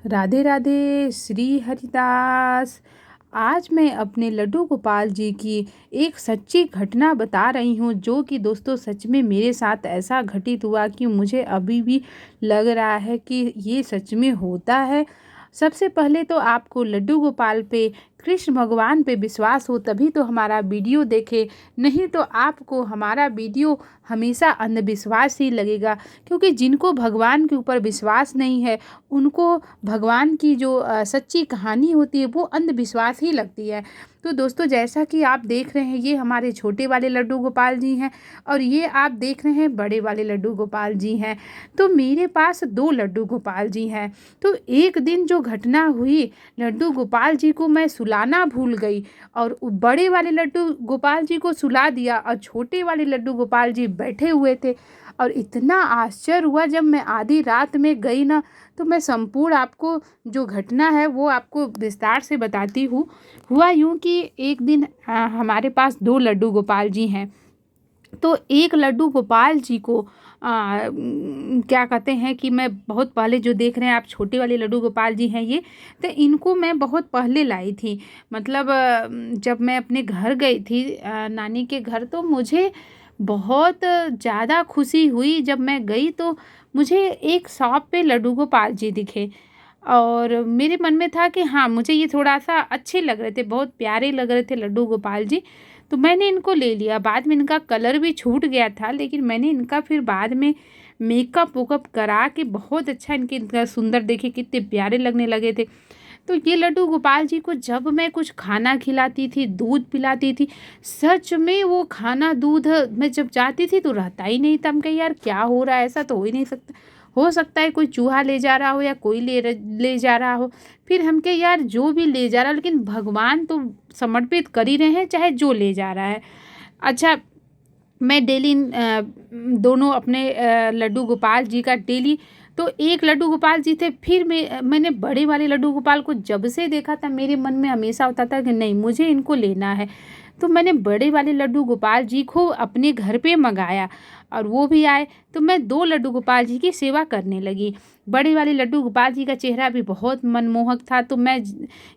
राधे राधे श्री हरिदास। आज मैं अपने लड्डू गोपाल जी की एक सच्ची घटना बता रही हूँ, जो कि दोस्तों सच में मेरे साथ ऐसा घटित हुआ कि मुझे अभी भी लग रहा है कि ये सच में होता है। सबसे पहले तो आपको लड्डू गोपाल पे, कृष्ण भगवान पे विश्वास हो तभी तो हमारा वीडियो देखे, नहीं तो आपको हमारा वीडियो हमेशा अंधविश्वास ही लगेगा। क्योंकि जिनको भगवान के ऊपर विश्वास नहीं है उनको भगवान की जो सच्ची कहानी होती है वो अंधविश्वास ही लगती है। तो दोस्तों, जैसा कि आप देख रहे हैं, ये हमारे छोटे वाले लड्डू गोपाल जी हैं और ये आप देख रहे हैं बड़े वाले लड्डू गोपाल जी हैं। तो मेरे पास दो लड्डू गोपाल जी हैं। तो एक दिन जो घटना हुई, लड्डू गोपाल जी को मैं सुलाना भूल गई और बड़े वाले लड्डू गोपाल जी को सुला दिया और छोटे वाले लड्डू गोपाल जी बैठे हुए थे। और इतना आश्चर्य हुआ जब मैं आधी रात में गई ना, तो मैं संपूर्ण आपको जो घटना है वो आपको विस्तार से बताती हूँ। हुआ यूँ कि एक दिन हमारे पास दो लड्डू गोपाल जी हैं। तो एक लड्डू गोपाल जी को क्या कहते हैं कि मैं बहुत पहले, जो देख रहे हैं आप छोटे वाले लड्डू गोपाल जी हैं ये, तो इनको मैं बहुत पहले लाई थी। मतलब जब मैं अपने घर गई थी नानी के घर, तो मुझे बहुत ज़्यादा खुशी हुई। जब मैं गई तो मुझे एक शॉप पे लड्डू गोपाल जी दिखे और मेरे मन में था कि हाँ, मुझे ये थोड़ा सा अच्छे लग रहे थे, बहुत प्यारे लग रहे थे लड्डू गोपाल जी। तो मैंने इनको ले लिया। बाद में इनका कलर भी छूट गया था, लेकिन मैंने इनका फिर बाद में मेकअप वेकअप करा के बहुत अच्छा, इनका सुंदर, देखे कितने प्यारे लगने लगे थे। तो ये लड्डू गोपाल जी को जब मैं कुछ खाना खिलाती थी, दूध पिलाती थी, सच में वो खाना दूध मैं जब जाती थी तो रहता ही नहीं था। हम कहीं यार क्या हो रहा है, ऐसा तो हो ही नहीं सकता, हो सकता है कोई चूहा ले जा रहा हो या कोई ले जा रहा हो। फिर हम के यार जो भी ले जा रहा, लेकिन भगवान तो समर्पित कर ही रहे हैं, चाहे जो ले जा रहा है। अच्छा, मैं डेली दोनों अपने लड्डू गोपाल जी का डेली, तो एक लड्डू गोपाल जी थे। फिर मैंने बड़े वाले लड्डू गोपाल को जब से देखा था, मेरे मन में हमेशा होता था कि नहीं, मुझे इनको लेना है। तो मैंने बड़े वाले लड्डू गोपाल जी को अपने घर पे मंगाया और वो भी आए। तो मैं दो लड्डू गोपाल जी की सेवा करने लगी। बड़े वाले लड्डू गोपाल जी का चेहरा भी बहुत मनमोहक था, तो मैं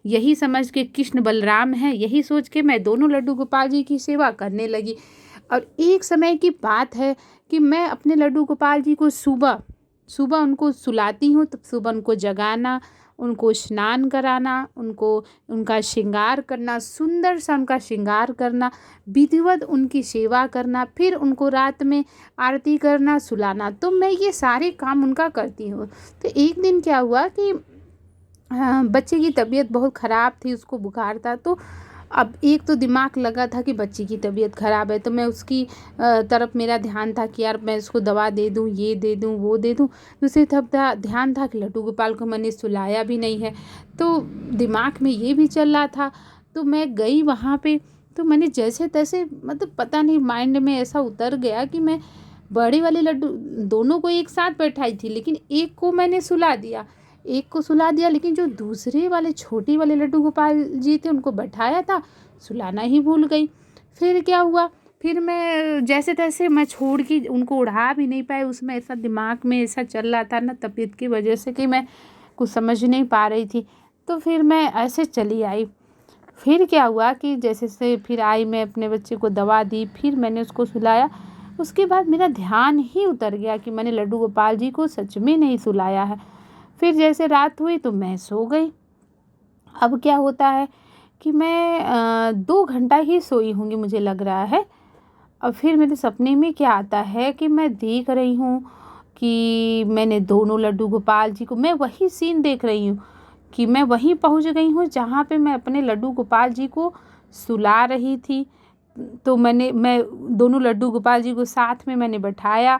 यही समझ के कृष्ण बलराम हैं, यही सोच के मैं दोनों लड्डू गोपाल जी की सेवा करने लगी। और एक समय की बात है कि मैं अपने लड्डू गोपाल जी को सुबह सुबह उनको सुलाती हूँ, तो सुबह उनको जगाना, उनको स्नान कराना, उनका श्रृंगार करना, सुंदर सा उनका श्रृंगार करना, विधिवत उनकी सेवा करना, फिर उनको रात में आरती करना, सुलाना। तो मैं ये सारे काम उनका करती हूँ। तो एक दिन क्या हुआ कि बच्चे की तबीयत बहुत ख़राब थी, उसको बुखार था। तो अब एक तो दिमाग लगा था कि बच्ची की तबीयत ख़राब है, तो मैं उसकी तरफ मेरा ध्यान था कि यार मैं इसको दवा दे दूँ, ये दे दूँ, वो दे दूँ। दूसरी तरफ ध्यान था कि लड्डू गोपाल को मैंने सुलाया भी नहीं है, तो दिमाग में ये भी चल रहा था। तो मैं गई वहाँ पे, तो मैंने जैसे तैसे, मतलब पता नहीं माइंड में ऐसा उतर गया कि मैं बड़े वाले लड्डू दोनों को एक साथ बैठाई थी, लेकिन एक को मैंने सुला दिया, लेकिन जो दूसरे वाले छोटे वाले लड्डू गोपाल जी थे उनको बैठाया था, सुलाना ही भूल गई। फिर क्या हुआ, फिर मैं जैसे तैसे मैं छोड़ के उनको उड़ा भी नहीं पाई। उसमें ऐसा दिमाग में ऐसा चल रहा था ना, तबीयत की वजह से, कि मैं कुछ समझ नहीं पा रही थी। तो फिर मैं ऐसे चली आई। फिर क्या हुआ कि जैसे से फिर आई, मैं अपने बच्चे को दवा दी, फिर मैंने उसको सुलाया। उसके बाद मेरा ध्यान ही उतर गया कि मैंने लड्डू गोपाल जी को सच में नहीं सुलाया है। फिर जैसे रात हुई तो मैं सो गई। अब क्या होता है कि मैं 2 घंटा ही सोई होंगी मुझे लग रहा है। और फिर मेरे सपने में क्या आता है कि मैं देख रही हूँ कि मैंने दोनों लड्डू गोपाल जी को, मैं वही सीन देख रही हूँ कि मैं वहीं पहुँच गई हूँ जहाँ पे मैं अपने लड्डू गोपाल जी को सुला रही थी। तो मैं दोनों लड्डू गोपाल जी को साथ में मैंने बैठाया,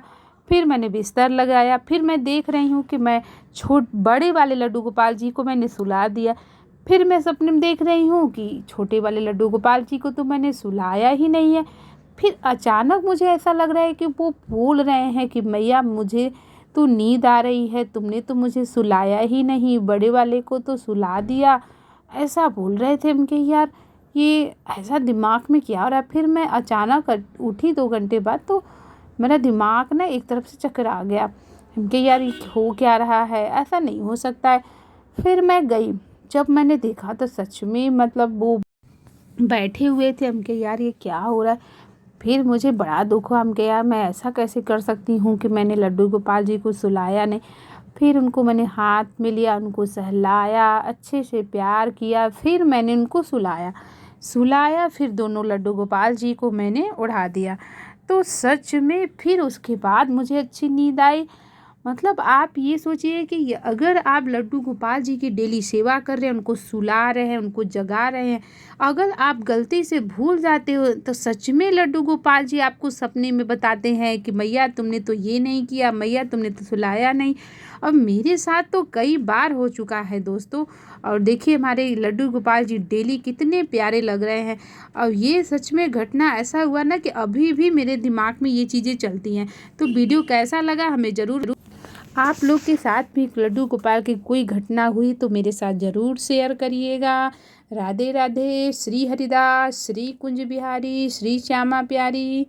फिर मैंने बिस्तर लगाया। फिर मैं देख रही हूँ कि मैं बड़े वाले लड्डू गोपाल जी को मैंने सुला दिया। फिर मैं सपने में देख रही हूँ कि छोटे वाले लड्डू गोपाल जी को तो मैंने सुलाया ही नहीं है। फिर अचानक मुझे ऐसा लग रहा है कि वो बोल रहे हैं कि मैया, मुझे तो नींद आ रही है, तुमने तो मुझे सुलाया ही नहीं, बड़े वाले को तो सुला दिया, ऐसा बोल रहे थे। उनके यार ये ऐसा दिमाग में क्या हो रहा है। फिर मैं अचानक उठी 2 घंटे बाद, तो मेरा दिमाग ना एक तरफ से चक्कर आ गया कि यार ये हो क्या रहा है, ऐसा नहीं हो सकता है। फिर मैं गई, जब मैंने देखा तो सच में मतलब वो बैठे हुए थे। हम कहे यार ये क्या हो रहा है। फिर मुझे बड़ा दुख हुआ। हम कहे यार मैं ऐसा कैसे कर सकती हूँ कि मैंने लड्डू गोपाल जी को सुलाया नहीं। फिर उनको मैंने हाथ में लिया, उनको सहलाया, अच्छे से प्यार किया, फिर मैंने उनको सुलाया। फिर दोनों लड्डू गोपाल जी को मैंने उड़ा दिया। तो सच में फिर उसके बाद मुझे अच्छी नींद आई। मतलब आप ये सोचिए कि अगर आप लड्डू गोपाल जी की डेली सेवा कर रहे हैं, उनको सुला रहे हैं, उनको जगा रहे हैं, अगर आप गलती से भूल जाते हो तो सच में लड्डू गोपाल जी आपको सपने में बताते हैं कि मैया तुमने तो ये नहीं किया, मैया तुमने तो सुलाया नहीं। और मेरे साथ तो कई बार हो चुका है दोस्तों। और देखिए हमारे लड्डू गोपाल जी डेली कितने प्यारे लग रहे हैं। और ये सच में घटना ऐसा हुआ ना कि अभी भी मेरे दिमाग में ये चीज़ें चलती हैं। तो वीडियो कैसा लगा हमें ज़रूर, आप लोग के साथ भी लड्डू गोपाल की कोई घटना हुई तो मेरे साथ ज़रूर शेयर करिएगा। राधे राधे। श्री हरिदास, श्री कुंज बिहारी, श्री श्यामा प्यारी।